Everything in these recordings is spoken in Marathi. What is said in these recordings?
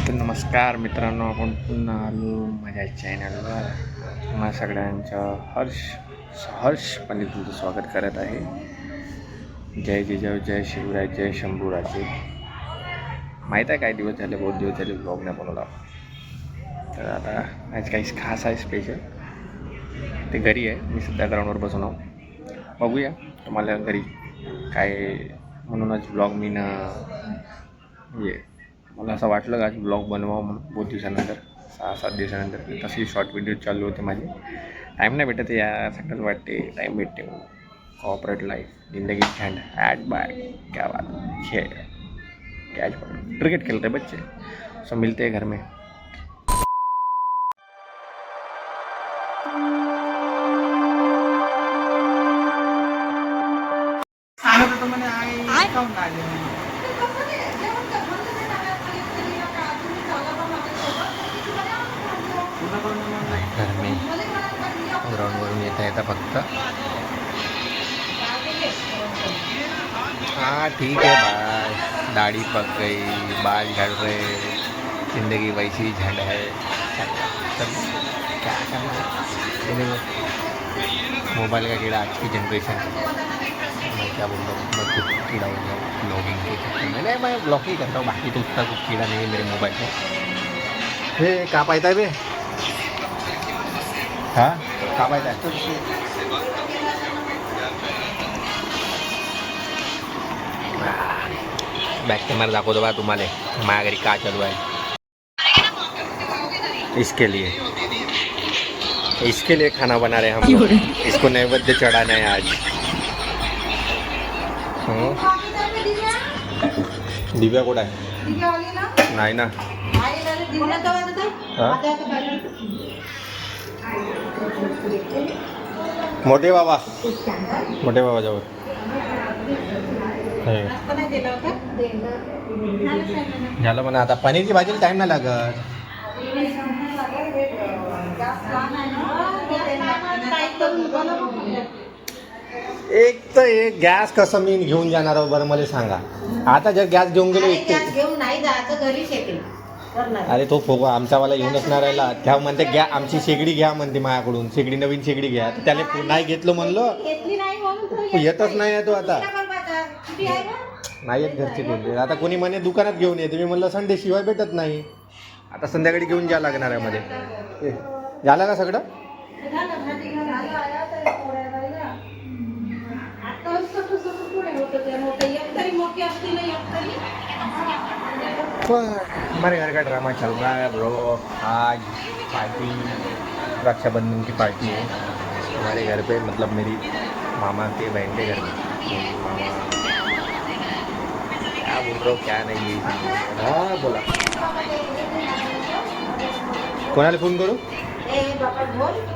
तर नमस्कार मित्रांनो, आपण पुन्हा आलो माझ्या चॅनलवर. तुम्हा सगळ्यांचं सहर्षपणे तुमचं स्वागत करत आहे. जय जिजाऊ, जय शिवराय, जय शंभूराजे. माहीत आहे काय दिवस झाले, बहुत दिवस झाले ब्लॉग नाही बनवला. तर आता आज काही खास आहे स्पेशल. ते घरी आहे, मी सध्या ग्राउंडवर बसून आहो. बघूया तुम्हाला घरी काय, म्हणूनच ब्लॉग मी ना मला असं वाटलं का ब्लॉग बनवावं म्हणून बहुत दिवसानंतर, 6-7 दिवसानंतर. तशी शॉर्ट व्हिडिओ चालू होते माझे. टाईम नाही भेटत यासाठीच वाटते, टाईम भेटते. कॉर्पोरेट लाईफ, जिंदगी झंड ॲट बाय क्या बात खेळ कैच पकड़ क्रिकेट खेलते बच्चे, सब मिलते हैं घर में. घर में ग्राउंडवरून येता फक्त. हाँ ठीक है भाई, दाढ़ी पक गई, बाल झड़ रहे, जिंदगी वैसी झंड है. सब क्या करना, मोबाइल का कीड़ा आज की जनरेशन. मैं क्या बोल रहा हूँ, मैं खुद कीड़ा हो गया ब्लॉगिंग के चक्कर में. नहीं, मैं ब्लॉग ही करता हूँ, बाकी तो उसका कुछ कीड़ा नहीं है मेरे मोबाइल में. हे कहाँ पाता है बे? हाँ कहाँ पाता है? बैक कैमरा दाखवतो बा तुम्हाला, माझ्या घरी का चालू आहे. इसके लिए खाना बना रहे हम लोग. इसको नैवेद्य चढ़ाना है आज. दिव्या कुठं आहे? नाही ना. मोठे बाबा जवळ झालं म्हणा. आता पनीरची भाजीला टाईम नाही लागत. एक तर एक गॅस कसं मी घेऊन जाणार आहो बरं मला सांगा. आता जर गॅस घेऊन गेलो घेऊन नाही जायचं, घरी शेकेल. अरे तो फोगो आमचावाला येऊनच नाही राहिला. त्या म्हणते घ्या आमची शेगडी घ्या म्हणते माझ्याकडून, शेगडी नवीन शेगडी घ्या. तर त्याला नाही घेतलं म्हणलं, येतच नाही आहे तो आता. नाही येत घरची कोणते. आता कोणी म्हणे दुकानात घेऊन येते, मी म्हणलं संडे शिवाय भेटत नाही. आता संध्याकाळी घेऊन जा लागणार आहे मध्ये. झालं का सगळं? हमारे घर का ड्रामा चल रहा है ब्रो. आज पार्टी, रक्षाबंधन की पार्टी है हमारे घर पे, मतलब मेरी मामा के बहन के घर में. मामा क्या बोल रहा हो क्या नहीं. हाँ बोला. कोणाला फोन करू?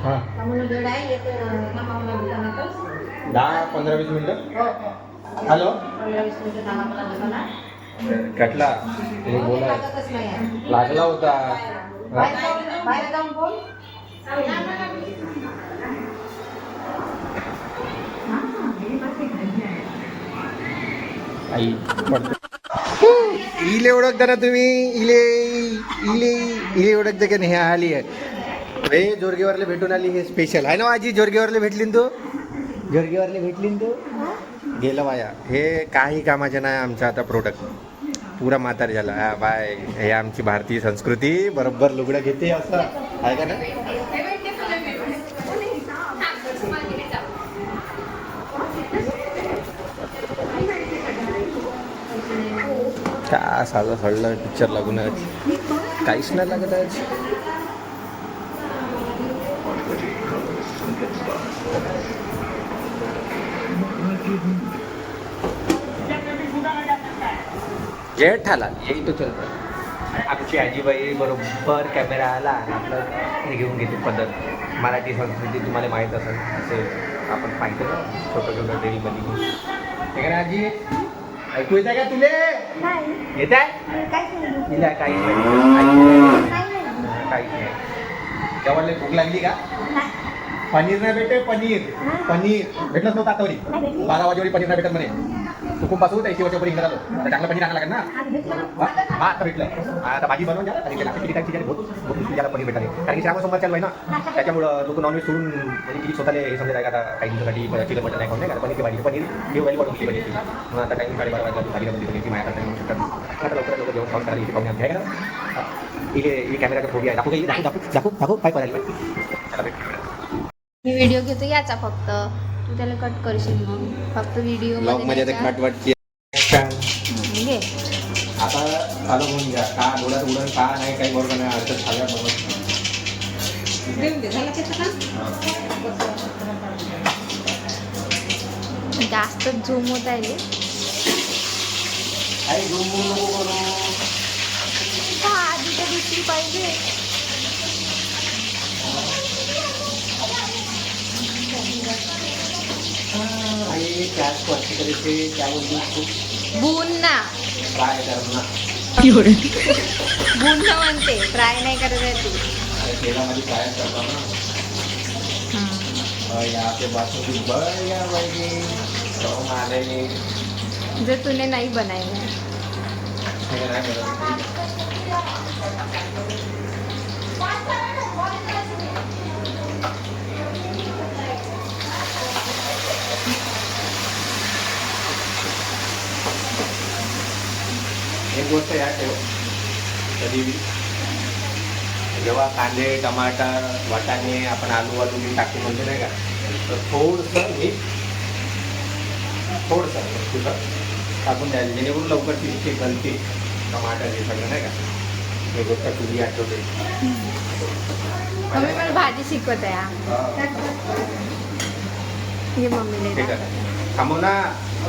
हां 10-15-20 मिनटं. हॅलो कटला तुम्ही बोला, लागला होता. आई इले ओळखता ना तुम्ही? इले इले इले ओळखता का नाही? आली आहे हे जोरगेवरले भेटून आली. हे स्पेशल आहे ना आजी. जोरगेवरले भेटली ना तू, जोरगेवरले भेटली ना तू. गेलं बाया, हे काही कामाचे नाही आमचं आता. प्रोडक्ट पुरा म्हातार झाला. हा बाय, हे आमची भारतीय संस्कृती बरोबर लुगडं घेते असं आहे का ना. का साधं सडलं पिक्चर लागून आज, काहीच नाही लागत आज. जेठालाल यही तो चलतं. आमची आजीबाई बरोबर कॅमेरा आला आणि आपलं हे घेऊन घेते पद्धत. मराठी संस्कृती तुम्हाला माहीत असेल, असे आपण पाहिजे ना छोटं डेलीमध्ये. ठीक आहे ना आजी? ऐकू येत आहे का तुले? येत आहे तिला? काहीच नाही, काहीच नाही. जेवायला भूक लागली का? पनीर नाही भेटे. पनीर भेटलंच नव्हतं आतावरी. 12 वाजेवरी पनीर नाही भेटत म्हणे. तू पासून त्या वर्षावर इकडे आलो तर चांगलं पनीर आणायला लागेल ना. हा आता भेटलं. आता भाजी बनवून द्या आणि त्याला किती टाईमची बहुत त्याला पनीर भेटाले कारण की श्रावण सोमवार चालू आहे ना. त्याच्यामुळं लोक नॉनव्हेज सोडून म्हणजे किती स्वतःला हे समजत आहे का आता काही दिवसासाठी चिकन मटन नाही खाऊन नाही का पनीरची भाजी पनीर हे व्हायला वाढवून केली पाहिजे. मग आता काही 12:30 वाजता भाजीला बनली पनीरची माया करता येऊ शकतात. आता लवकर लोक जेवण खाऊन करायला इथे पाहुणे आहे का इथे कॅमेराचा फोबी आहे दाखवू काय करायला. मी व्हिडिओ घेतो याचा फक्त तू त्याला कट करशील मग फक्त व्हिडिओ मध्ये कट वाटते घे. आता चालू होऊन घ्या का डोळ्यात उडण का नाही काही बरोबर नाही अडचण सगळ्या बरोबर. जास्त झूम होत आहे रे. आधी तर दुसरी पाहिजे. बुन ना बुन ना म्हणते फ्राय नाही करत आहे तू. तेलामध्ये फ्राय करतो ना. यहाँ पे बासुंदी बढ़िया बनेगी तो मानेंगे. जर तूने नाही बनायला एक गोष्ट या ठेव कधी जेव्हा कांदे टमाटर वाटाणे आपण आलू टाकून म्हणतो नाही का तर थोडंसं तुझं टाकून द्यायला जेणेकरून लवकर तिथे गलते टमाटर हे सगळं नाही का. हे गोष्ट तुझी आठवते. मम्मी मला भाजी शिकवत आहे. हे मम्मीने ठीक आहे थांबव ना.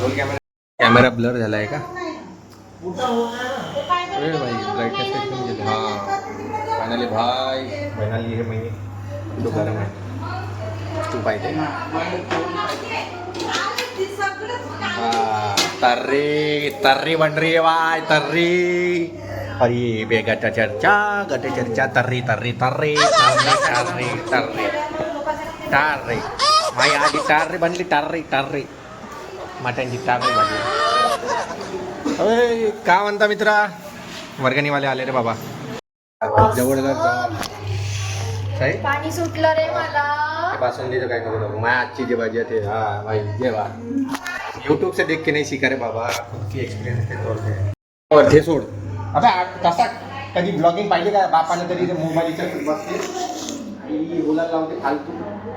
रोल कॅमेरा ब्लर झाला आहे का भाई ब्राईटनेस एकदम गेले. हां फायनली भाई फायनली हे महिने तो गरम आहे तू पाहिजे. तर्री बन रही है भाई तर्री. अरे बे गट चर्चा तर्री तर्री तर्री तर्री तर्री टार्री भाई आधी टार्री बनली टार्री मटनची टार्री बनली. अरे का म्हणता मित्रा वर्गणीवाले आले रे बाबा जवळ पाणी सुटलं रे मला. बासुंदीचं काय नको माझ्या आजची जी भाजी आहे ते हा भाई जेवा यूट्यूब से देख के नहीं सीखा रे बाबा खुद की एक्सपिरियन्स ते तोडते वरती सोड. अबे तसा कधी ब्लॉगिंग पाहिजे का बापाने तरी ते मोबाईलच्या बसते आणि बोलायला लावते फालतू.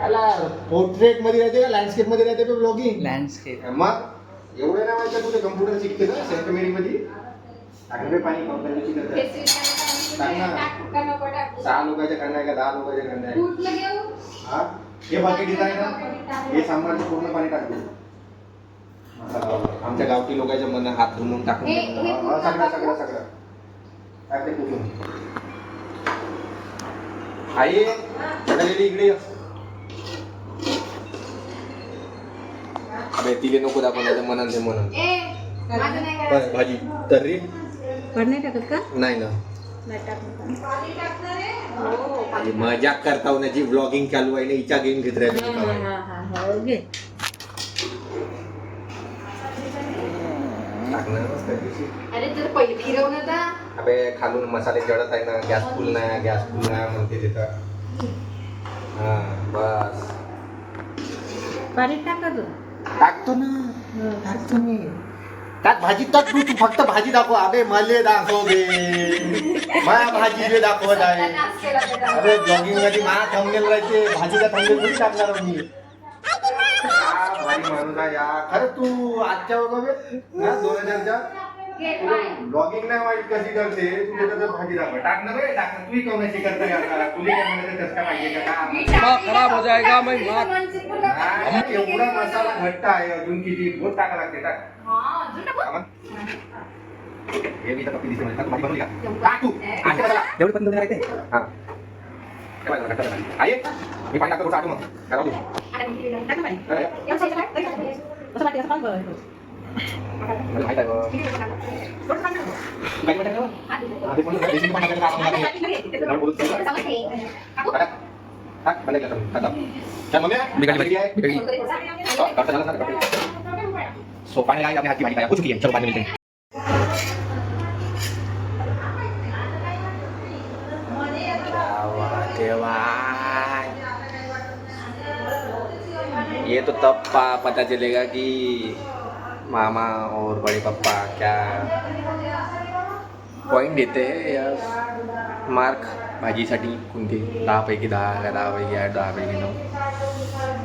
अला पोर्ट्रेट मध्ये राहते का लँडस्केप मध्ये राहते का ब्लॉगिंग. लँडस्केप मग एवढं नाही माहिती तुझे कम्प्युटर शिकते ना सेंट मेरी मध्ये टाकले पाणी कंपनीची करतात. 6 लोकांच्या करणार आहे का 10 लोकांच्या करणार आहे. हा हे बाकी डिझाईन हे सामानाचं पूर्ण पाणी टाकतो. आमच्या गावठी लोकांच्या मन हात धुवून टाकून सगळं टाकते कुठून. आई चढलेली इकडे तिले नको दाखवण्याचं म्हणून ते म्हणून भाजी तर्री नाही टाकत का नाही ना. मजाक करता हो ना जी ब्लॉगिंग चालू आहे ना हिच्या गेम घेत राहिले. अरे तर पहिले फिरवलं ना. अबे खालून मसाले जळत आहे ना गॅस फुल नाही म्हणते तिथं. हा बस पाणी टाका तू टाकतो मी त्यात भाजी टाक तू फक्त भाजी दाखव. अबे मले दाखव बे माझ्या भाजी दाखवत आहे. अरे ब्लॉगिंग मध्ये माझा थंबनेल राहते भाजीचा थंबनेल थोडी टाकणार मी. भारी माणूस आहे या खरं तू आजच्या वगैरे 2000च्या ब्लॉगिंग नाही वाईट कशी करते तू त्याच्यात भाजी दाखव टाकणार रे टाकणार तुम्ही कोणाची करता का तुला काय म्हणायचं कसं पाहिजे का खराब हो जाएगा मैं एवढा मसाला घट्ट आहे अजून किती बहुत टाका लागते टाक. हे मी तर कपी दिसते म्हणजे भाजी बनवली का टाक तू एवढी पण दोन राहते. हा आहे मी पाणी टाकतो आठवून करा तू मला माहित आहे सो फाइनली आज अपने हाथ की भाजी तैयार हो चुकी है, चलो बाद में मिलते हैं। ये तो तब पता चलेगा कि मामा और बड़े पापा क्या पॉइंट देते हैं या मार्क भाजीसाठी कोणते 10पैकी 10 का 10पैकी 8 10पैकी 9.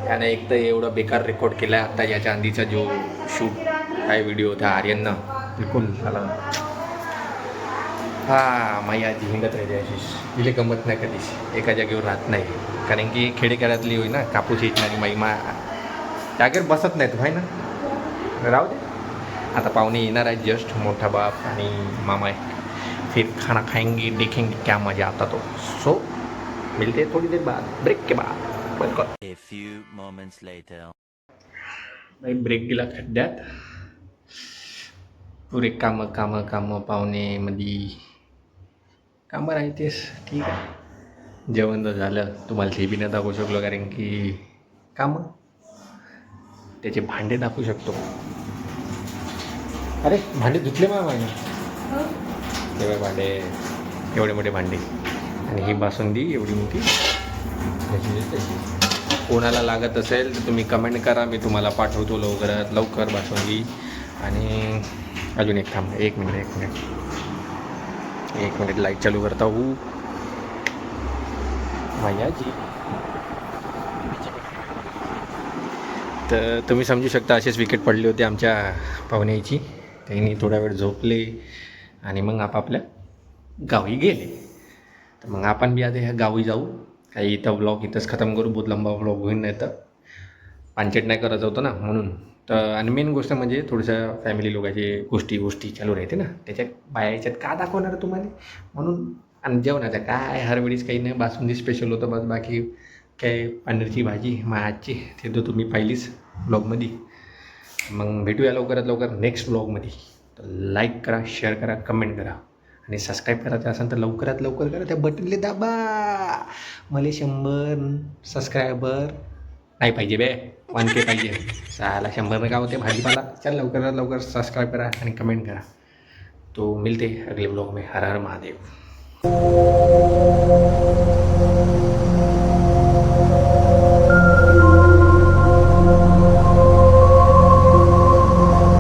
त्याने एक तर एवढं बेकार रेकॉर्ड केला आहे आत्ता याच्या आधीचा जो शूट काय व्हिडिओ होता आर्यननं बिलकुल झाला. हा माई आजी हिंडत राहते अशीच, तिला गमत नाही कधीच एका जागेवर राहत नाही, कारण की खेडेखेड्यातली होई ना कापूस येतणारी माई जागेवर बसत नाही तू आहे ना. राहू दे, आता पाहुणे येणार आहेत जस्ट, मोठा बाप आणि मामा आहे. फिर खाना खाएंगे, देखेंगे क्या मज़ा आता. तो सो मिलते हैं थोड़ी देर बाद, ब्रेक के बाद. बिल्कुल A few moments later. भाई ब्रेक गेला खड्ड्यात. पुरे कामं पाहुणेमध्ये कामं राहतेस. ठीक आहे, जेवण तर झालं, तुम्हाला ते बी नाही दाखवू शकलो कारण की कामं. त्याचे भांडे दाखवू शकतो. अरे भांडे धुतले मामाने, तेव्हा भांडे एवढे मोठे भांडे आणि ही बासुंदी एवढी मोठी. कोणाला लागत असेल तर तुम्ही कमेंट करा, मी तुम्हाला पाठवतो लवकरात लवकर बासुंदी. आणि अजून एक थांब, एक मिनिट लाईट चालू करता हूँ मायाजी. तर तुम्ही समजू शकता असेच विकेट पडले होते आमच्या पाहुण्याची. त्यांनी थोडा वेळ झोपले आणि मग आपापल्या गावी गेले. तर मग आपण बी आता ह्या गावी जाऊ. काही इथं ब्लॉग इथंच खतम करू, बहुत लंबा ब्लॉग होईल नाही तर पांचट नाही करायचं होतं ना म्हणून. तर आणि मेन गोष्ट म्हणजे थोडंसं फॅमिली लोकांची गोष्टी चालू राहते ना, त्याच्यात बायाच्यात का दाखवणार तुम्हाला म्हणून. आणि जेवणाचं काय हर वेळीच काही नाही, बासुंदी स्पेशल होतं बस, बाकी काय पनीरची भाजी मायाची ते तर तुम्ही पाहिलीच ब्लॉगमध्ये. मग भेटूया लवकरात लवकर नेक्स्ट ब्लॉगमध्ये. तर लाईक करा, शेअर करा, कमेंट करा आणि सबस्क्राईब करायचं असेल तर लवकरात लवकर करा, त्या बटनले दाबा. मला 100 सबस्क्रायबर नाही पाहिजे बे, 1K पाहिजे. साला 100 का होते भाजीपाला. चल लवकरात लवकर सबस्क्राईब करा आणि कमेंट करा. तो मिलते अगले ब्लॉग में. हर हर महादेव.